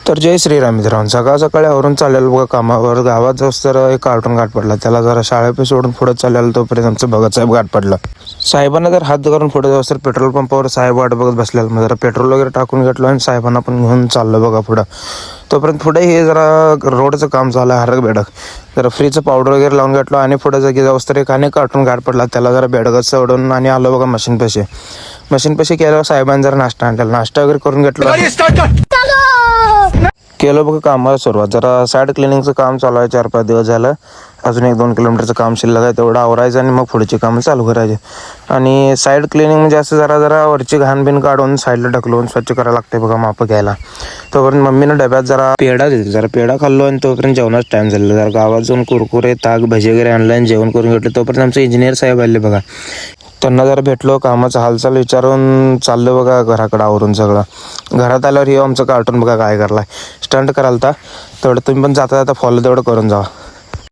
तर जय श्रीराम मित्रांनो, सकाळ सकाळी आवरून चाललेलं बघा कामावर. गावात जाऊस तर एक कार्टून गाठ पडला. त्याला जरा शाळेपे सोडून पुढे चाललेलं तोपर्यंत आमचं भगत साहेब गाठ पडला. साहेबांना जर हात करून पुढे जाऊस तर पेट्रोल पंपावर साहेब वाट बघत बसलेला. मग जरा पेट्रोल वगैरे टाकून घेतलं आणि साहेबांना पण घेऊन चाललं बघा पुढं. तोपर्यंत पुढे हे जरा रोडचं काम चाललं हरक बेडक. जरा फ्रीचं पावडर वगैरे लावून घेतलं आणि पुढे जागी जाऊस तर एक अनेक कार्टून गाठ पडला. त्याला जरा बेडगत सोडून आणि आलो बघा मशीन पैसे केल्यावर साहेबांनी जरा नाश्ता आणलेला. नाश्ता वगैरे करून घेतलं, केलं बघा कामाला सुरुवात. जरा साईड क्लिनिंगचं काम चालू आहे, 4-5 दिवस झालं. अजून 1-2 किलोमीटरचं काम शिल्लक आहे, तेवढं आवरायचं आणि मग पुढची कामं चालू करायचे. आणि साईड क्लिनिंग म्हणजे असं जरा वरची घाण बिन काढून साईडला ढकलून स्वच्छ करायला लागते बघा माप घ्यायला. तोपर्यंत मम्मीनं डब्यात जरा पेढा दिली, जरा पेढा खाल्लो आणि तोपर्यंत जेवणाच टाईम झालेला. जरा गावात जाऊन कुरकुरे ताक भजी वगैरे आणलं आणि जेवण करून घेतलं. तोपर्यंत आमचे इंजिनियर साहेब आले बघा. त्यांना जरा भेटलो, कामाचं हालचाल विचारून चाललं बघा घराकडं आवरून सगळं. घरात आल्यावर हे आमचं कार्टून बघा काय करलाय, स्टंट करायला. तेवढं तुम्ही पण जाता फॉलो तेवढं करून जावा.